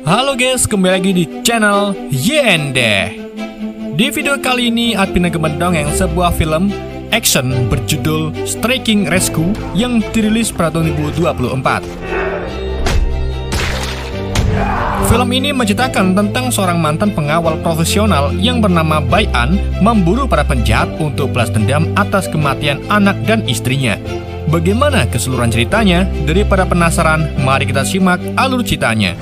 Halo guys, kembali lagi di channel Yende. Di video kali ini Adpin akan mendongeng sebuah film action berjudul Striking Rescue yang dirilis pada tahun 2024. Film ini menceritakan tentang seorang mantan pengawal profesional yang bernama Bai-an memburu para penjahat untuk balas dendam atas kematian anak dan istrinya. Bagaimana keseluruhan ceritanya? Daripada penasaran, mari kita simak alur ceritanya.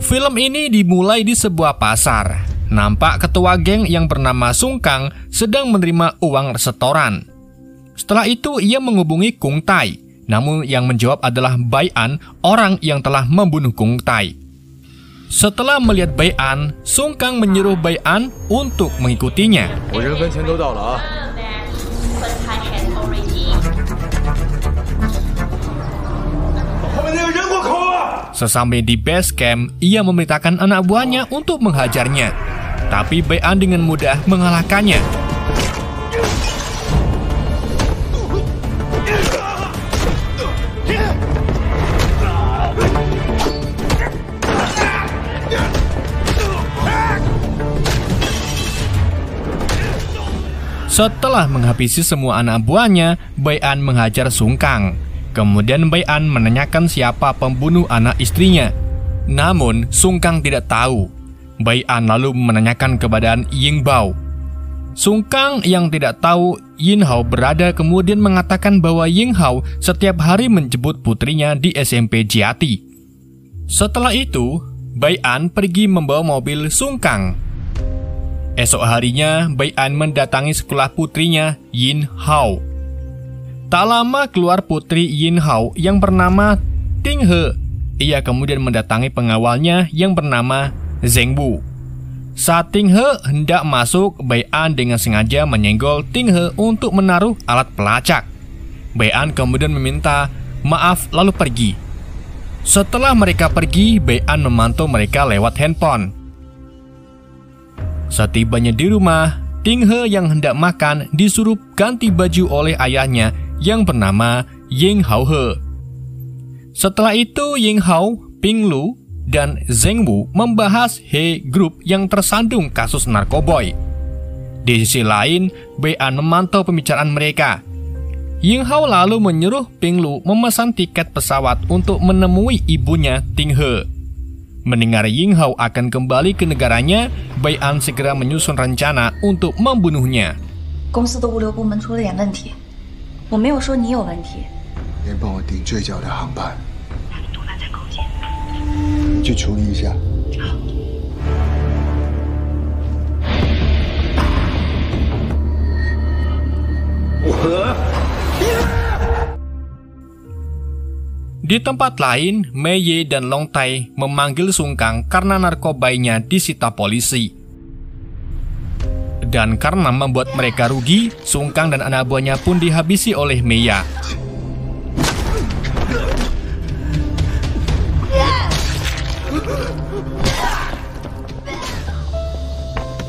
Film ini dimulai di sebuah pasar. Nampak ketua geng yang bernama Sung Kang sedang menerima uang setoran. Setelah itu ia menghubungi Kung Tai. Namun yang menjawab adalah Bai-an, orang yang telah membunuh Kung Tai. Setelah melihat Bai-an, Sung Kang menyuruh Bai-an untuk mengikutinya. Sesampai di base camp, ia memerintahkan anak buahnya untuk menghajarnya. Tapi Bai-an dengan mudah mengalahkannya. Setelah menghabisi semua anak buahnya, Bai-an menghajar Sung Kang. Kemudian Bai-an menanyakan siapa pembunuh anak istrinya. Namun Sung Kang tidak tahu. Bai-an lalu menanyakan kepada Ying Bao. Sung Kang yang tidak tahu Yin Hao berada kemudian mengatakan bahwa Ying Hao setiap hari menjemput putrinya di SMP Jiati. Setelah itu, Bai-an pergi membawa mobil Sung Kang. Esok harinya, Bai-an mendatangi sekolah putrinya, Yin Hao. Tak lama keluar putri Yin Hao yang bernama Ting He. Ia kemudian mendatangi pengawalnya yang bernama Zheng Wu. Saat Ting He hendak masuk, Bai-an dengan sengaja menyenggol Ting He untuk menaruh alat pelacak. Bai-an kemudian meminta maaf lalu pergi. Setelah mereka pergi, Bai-an memantau mereka lewat handphone. Setibanya di rumah, Ting He yang hendak makan disuruh ganti baju oleh ayahnya yang bernama Ying Hao He. Setelah itu Ying Hao, Ping Lu, dan Zheng Wu membahas He Group yang tersandung kasus narkoboy. Di sisi lain, Bai-an memantau pembicaraan mereka. Ying Hao lalu menyuruh Ping Lu memesan tiket pesawat untuk menemui ibunya Ting He. Mendengar Ying Hao akan kembali ke negaranya, Bai-an segera menyusun rencana untuk membunuhnya. Di tempat lain, Mei Ye dan Long Tai memanggil Sung Kang karena narkobanya disita polisi. Dan karena membuat mereka rugi, Sung Kang dan anak buahnya pun dihabisi oleh Mei Ya.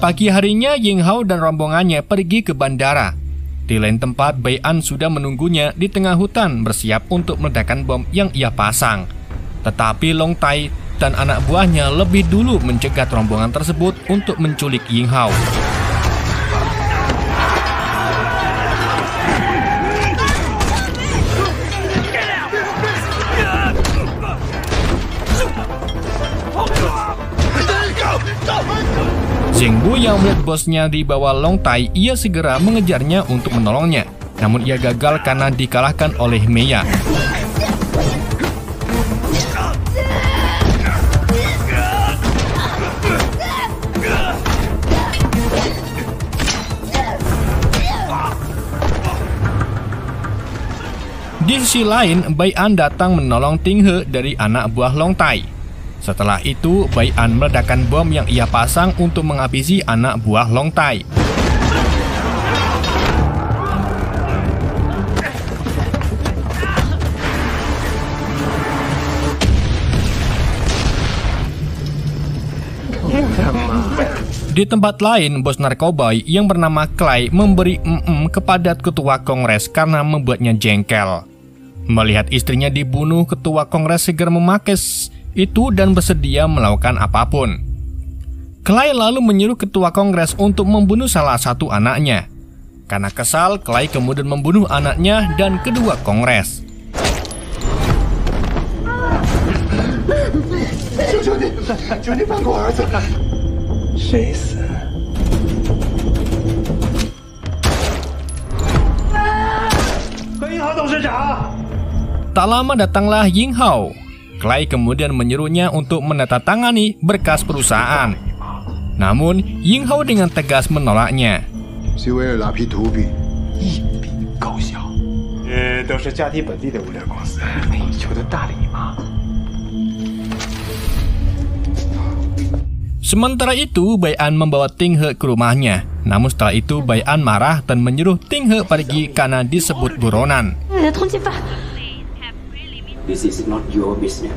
Pagi harinya, Ying Hao dan rombongannya pergi ke bandara. Di lain tempat, Bai-an sudah menunggunya di tengah hutan bersiap untuk meledakkan bom yang ia pasang. Tetapi Long Tai dan anak buahnya lebih dulu mencegat rombongan tersebut untuk menculik Ying Hao. Zheng Wu yang melihat bosnya di bawah Long Tai, ia segera mengejarnya untuk menolongnya. Namun ia gagal karena dikalahkan oleh Mei Ya. Di sisi lain, Bai-an datang menolong Ting He dari anak buah Long Tai. Setelah itu, Bai-an meledakkan bom yang ia pasang untuk menghabisi anak buah Long Tai. Di tempat lain, bos narkoba yang bernama Clay memberi kepada ketua kongres karena membuatnya jengkel. Melihat istrinya dibunuh, ketua kongres segera memakai itu dan bersedia melakukan apapun. Clay lalu menyuruh ketua kongres untuk membunuh salah satu anaknya. Karena kesal, Clay kemudian membunuh anaknya dan kedua kongres. Tak lama datanglah Ying Hao. Clay kemudian menyuruhnya untuk menandatangani berkas perusahaan. Namun, Ying Hao dengan tegas menolaknya. Sementara itu, Bai An membawa Ting He ke rumahnya. Namun setelah itu, Bai An marah dan menyuruh Ting He pergi karena disebut buronan. This is not your business.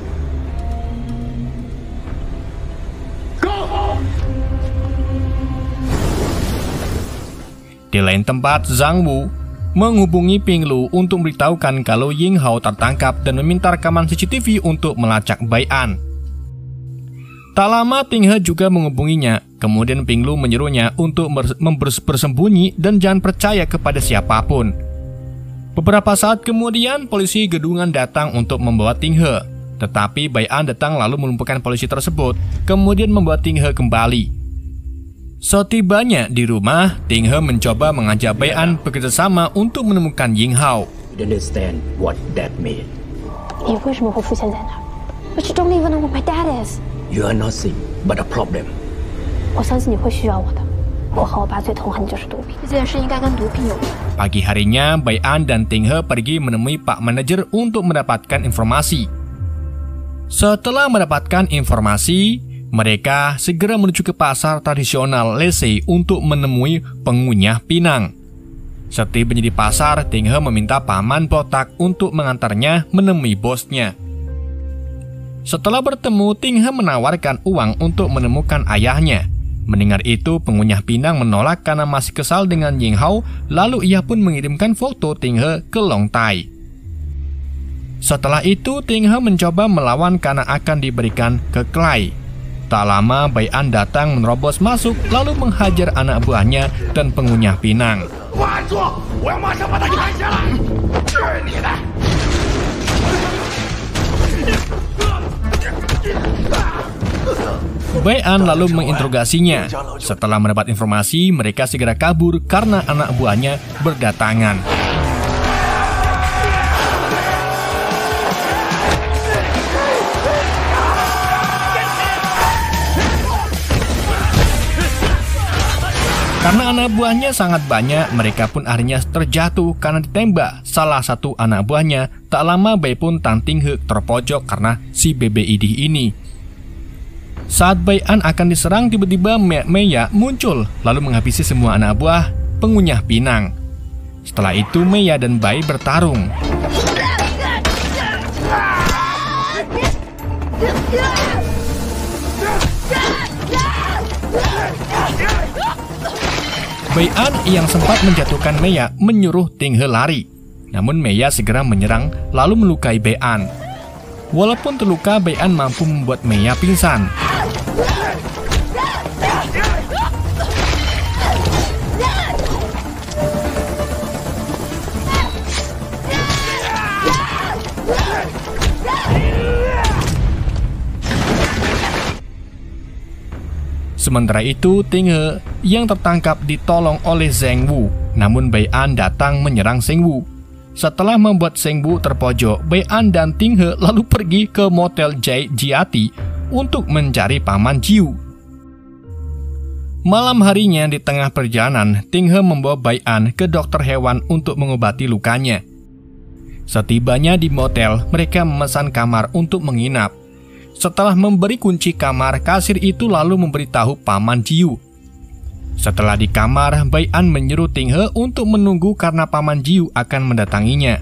Di lain tempat, Zhang Wu menghubungi Ping Lu untuk memberitahukan kalau Ying Hao tertangkap dan meminta rekaman CCTV untuk melacak Bai An. Tak lama Ting He juga menghubunginya, kemudian Ping Lu menyuruhnya untuk bersembunyi dan jangan percaya kepada siapapun. Beberapa saat kemudian, polisi gedungan datang untuk membawa Ting He. Tetapi Bai An datang lalu melumpuhkan polisi tersebut, kemudian membawa Ting He kembali. Setibanya di rumah, Ting He mencoba mengajak Bai An bekerjasama untuk menemukan Ying Hao. You don't understand what that means. You are nothing but a problem. Pagi harinya, Bai An dan Ting He pergi menemui Pak Manajer untuk mendapatkan informasi. Setelah mendapatkan informasi, mereka segera menuju ke pasar tradisional Lesei untuk menemui pengunyah pinang. Setibanya di pasar, Ting He meminta paman botak untuk mengantarnya menemui bosnya. Setelah bertemu, Ting He menawarkan uang untuk menemukan ayahnya. Mendengar itu, pengunyah pinang menolak karena masih kesal dengan Ying Hao, lalu ia pun mengirimkan foto Ting He ke Long Tai. Setelah itu, Ting He mencoba melawan karena akan diberikan ke Clay. Tak lama, Bai An datang menerobos masuk lalu menghajar anak buahnya dan pengunyah pinang. Bai An lalu menginterogasinya. Setelah mendapat informasi, mereka segera kabur karena anak buahnya berdatangan. Karena anak buahnya sangat banyak, mereka pun akhirnya terjatuh karena ditembak salah satu anak buahnya. Tak lama Bai pun Ting He terpojok karena si BBID ini. Saat Bai An akan diserang, tiba-tiba Meya muncul lalu menghabisi semua anak buah pengunyah pinang. Setelah itu Meya dan Bai bertarung. Bai An yang sempat menjatuhkan Meya menyuruh Ting He lari. Namun Meya segera menyerang lalu melukai Bai An. Walaupun terluka, Bai An mampu membuat Meya pingsan. Sementara itu, Ting He yang tertangkap ditolong oleh Zheng Wu. Namun Bai An datang menyerang Zheng Wu. Setelah membuat Zheng Wu terpojok, Bai An dan Ting He lalu pergi ke motel Jiati untuk mencari paman Jiu. Malam harinya di tengah perjalanan, Ting He membawa Bai An ke dokter hewan untuk mengobati lukanya. Setibanya di motel, mereka memesan kamar untuk menginap. Setelah memberi kunci kamar, kasir itu lalu memberitahu paman Jiu. Setelah di kamar, Bai An menyuruh Ting He untuk menunggu karena paman Jiu akan mendatanginya.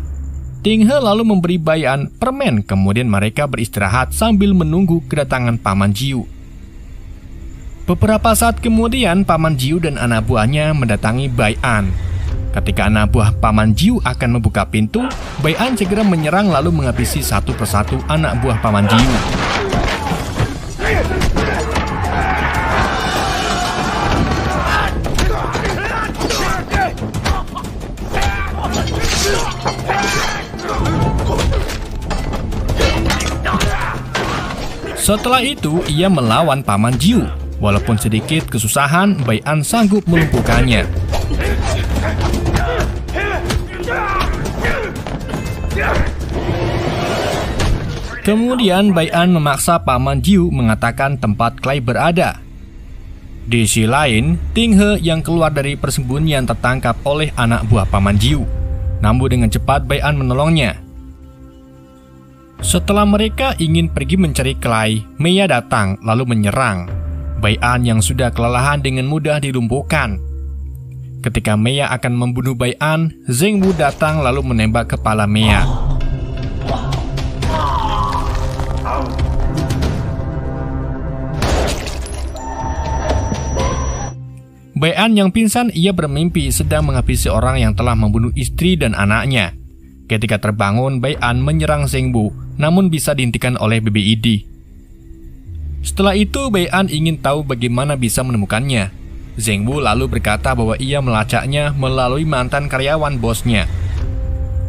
Ting He lalu memberi Bai An permen, kemudian mereka beristirahat sambil menunggu kedatangan paman Jiu. Beberapa saat kemudian, Paman Jiu dan anak buahnya mendatangi Bai An. Ketika anak buah Paman Jiu akan membuka pintu, Bai An segera menyerang lalu menghabisi satu persatu anak buah Paman Jiu. Setelah itu, ia melawan Paman Jiu. Walaupun sedikit kesusahan, Bai An sanggup melumpuhkannya. Kemudian Bai An memaksa Paman Jiu mengatakan tempat Clay berada. Di sisi lain, Ting He yang keluar dari persembunyian tertangkap oleh anak buah Paman Jiu. Namun dengan cepat Bai An menolongnya. Setelah mereka ingin pergi mencari Clay, Mia datang lalu menyerang. Bai An yang sudah kelelahan dengan mudah dilumpuhkan. Ketika Mia akan membunuh Bai An, Zheng Wu datang lalu menembak kepala Mia. Bai An yang pingsan, ia bermimpi sedang menghabisi orang yang telah membunuh istri dan anaknya. Ketika terbangun, Bai An menyerang Zheng Wu, namun bisa dihentikan oleh BBID. Setelah itu, Bai An ingin tahu bagaimana bisa menemukannya. Zheng Wu lalu berkata bahwa ia melacaknya melalui mantan karyawan bosnya.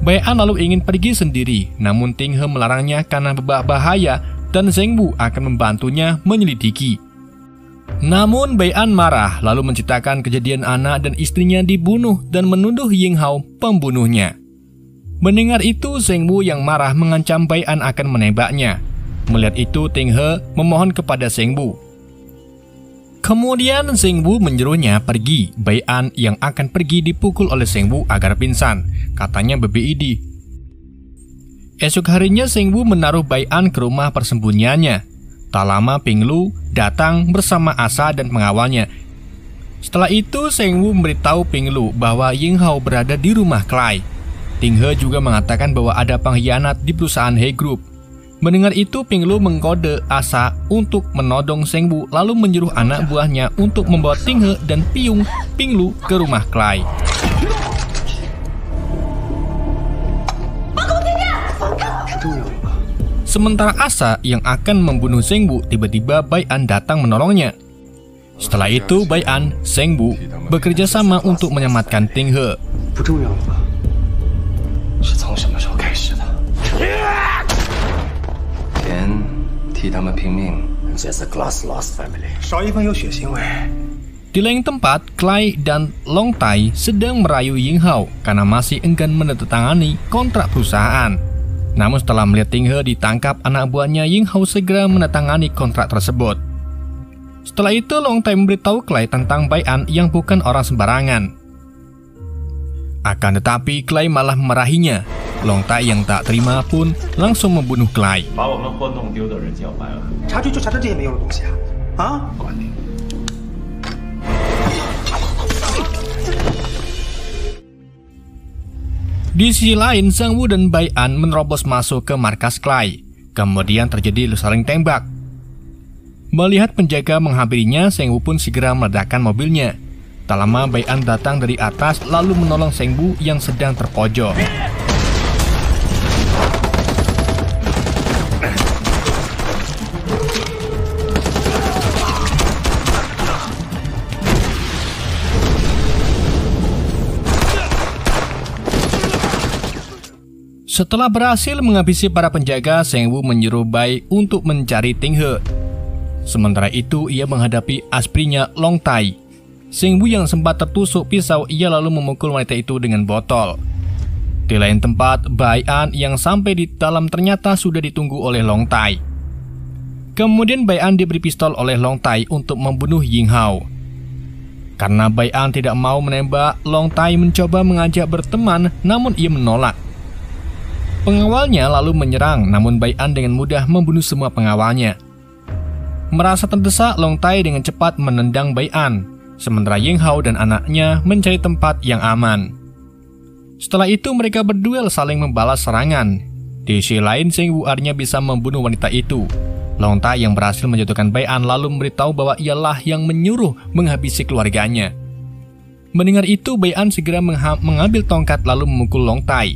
Bai An lalu ingin pergi sendiri, namun Ting He melarangnya karena berbahaya dan Zheng Wu akan membantunya menyelidiki. Namun Bai An marah lalu menceritakan kejadian anak dan istrinya dibunuh dan menuduh Ying Hao pembunuhnya. Mendengar itu, Zheng Wu yang marah mengancam Bai An akan menembaknya. Melihat itu, Ting He memohon kepada Zheng Wu. Kemudian Zheng Wu menyuruhnya pergi. Bai An yang akan pergi dipukul oleh Zheng Wu agar pingsan, katanya BBID. Esok harinya Zheng Wu menaruh Bai An ke rumah persembunyiannya. Tak lama Ping Lu datang bersama Asa dan pengawalnya. Setelah itu Zheng Wu memberitahu Ping Lu bahwa Ying Hao berada di rumah Clay. Ting He juga mengatakan bahwa ada pengkhianat di perusahaan He Group. Mendengar itu, Ping Lu mengkode Asa untuk menodong Zheng Wu lalu menyuruh anak buahnya untuk membawa Ting He dan Ping Lu ke rumah Clay. Sementara Asa yang akan membunuh Zheng Wu, tiba-tiba Bai An datang menolongnya. Setelah itu, Bai An, Zheng Wu bekerja sama untuk menyelamatkan Ting He. Di lain tempat, Clay dan Long Tai sedang merayu Ying Hao karena masih enggan menandatangani kontrak perusahaan. Namun setelah melihat Ting He ditangkap anak buahnya, Ying Hao segera menandatangani kontrak tersebut. Setelah itu, Long Tai memberitahu Clay tentang Bai An yang bukan orang sembarangan. Akan tetapi, Clay malah memarahinya. Long Tai yang tak terima pun langsung membunuh Clay. Di sisi lain, Zheng Wu dan Bai An menerobos masuk ke markas Clay. Kemudian terjadi saling tembak. Melihat penjaga menghampirinya, Zheng Wu pun segera meledakkan mobilnya. Tak lama Bai An datang dari atas lalu menolong Zheng Wu yang sedang terpojok. Setelah berhasil menghabisi para penjaga, Zheng Wu menyuruh Bai untuk mencari Ting He. Sementara itu, ia menghadapi asprinya Long Tai. Zheng Wu yang sempat tertusuk pisau, ia lalu memukul wanita itu dengan botol. Di lain tempat, Bai An yang sampai di dalam ternyata sudah ditunggu oleh Long Tai. Kemudian Bai An diberi pistol oleh Long Tai untuk membunuh Ying Hao. Karena Bai An tidak mau menembak, Long Tai mencoba mengajak berteman, namun ia menolak. Pengawalnya lalu menyerang, namun Bai An dengan mudah membunuh semua pengawalnya. Merasa terdesak, Long Tai dengan cepat menendang Bai An, sementara Ying Hao dan anaknya mencari tempat yang aman. Setelah itu mereka berduel saling membalas serangan. Di sisi lain, Zheng Wu akhirnya bisa membunuh wanita itu. Long Tai yang berhasil menjatuhkan Bai An lalu memberitahu bahwa ialah yang menyuruh menghabisi keluarganya. Mendengar itu, Bai An segera mengambil tongkat lalu memukul Long Tai.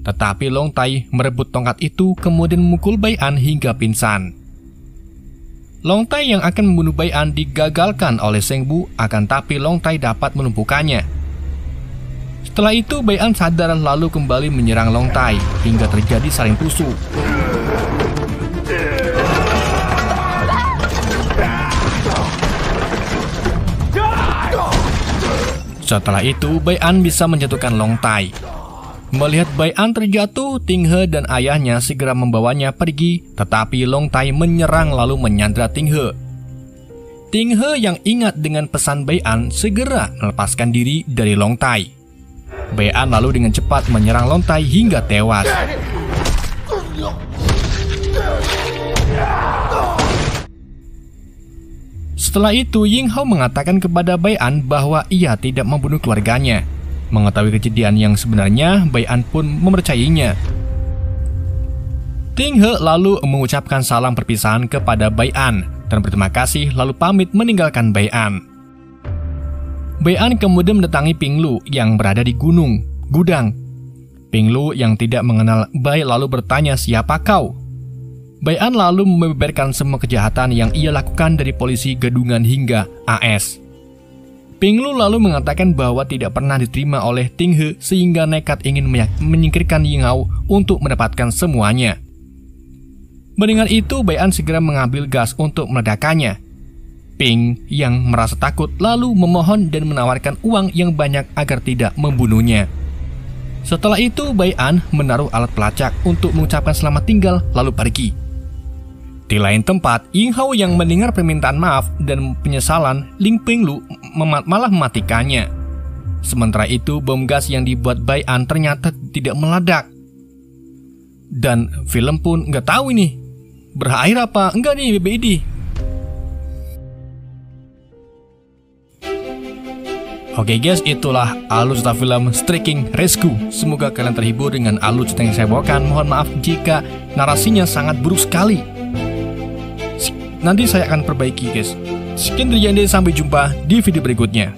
Tetapi Long Tai merebut tongkat itu kemudian memukul Bai An hingga pingsan. Long Tai yang akan membunuh Bai An digagalkan oleh Seng Bu, akan tapi Long Tai dapat melumpuhkannya. Setelah itu Bai An sadar lalu kembali menyerang Long Tai hingga terjadi saling tusuk. Setelah itu, Bai An bisa menjatuhkan Long Tai. Melihat Bai An terjatuh, Ting He dan ayahnya segera membawanya pergi, tetapi Long Tai menyerang lalu menyandra Ting He. Ting He yang ingat dengan pesan Bai An segera melepaskan diri dari Long Tai. Bai An lalu dengan cepat menyerang Long Tai hingga tewas. Setelah itu, Ying Hao mengatakan kepada Bai An bahwa ia tidak membunuh keluarganya. Mengetahui kejadian yang sebenarnya, Bai An pun mempercayainya. Ting He lalu mengucapkan salam perpisahan kepada Bai An dan berterima kasih lalu pamit meninggalkan Bai An. Bai An kemudian mendatangi Ping Lu yang berada di gudang. Ping Lu yang tidak mengenal Bai lalu bertanya, "Siapa kau?" Bai An lalu membeberkan semua kejahatan yang ia lakukan dari polisi gadungan hingga AS. Ping Lu lalu mengatakan bahwa tidak pernah diterima oleh Ting He sehingga nekat ingin menyingkirkan Ying Hao untuk mendapatkan semuanya. Mendengar itu, Bai An segera mengambil gas untuk meledakkannya. Ping yang merasa takut lalu memohon dan menawarkan uang yang banyak agar tidak membunuhnya. Setelah itu, Bai An menaruh alat pelacak untuk mengucapkan selamat tinggal lalu pergi. Di lain tempat, Ying Hao yang mendengar permintaan maaf dan penyesalan Ling Ping Lu malah mematikannya. Sementara itu, bom gas yang dibuat Bai An ternyata tidak meledak. Dan film pun nggak tahu ini berakhir apa enggak nih BBID. Oke guys, itulah alur cerita film Striking Rescue. Semoga kalian terhibur dengan alur cerita yang saya bawakan. Mohon maaf jika narasinya sangat buruk sekali. Nanti saya akan perbaiki guys. Sekian dari Yande, sampai jumpa di video berikutnya.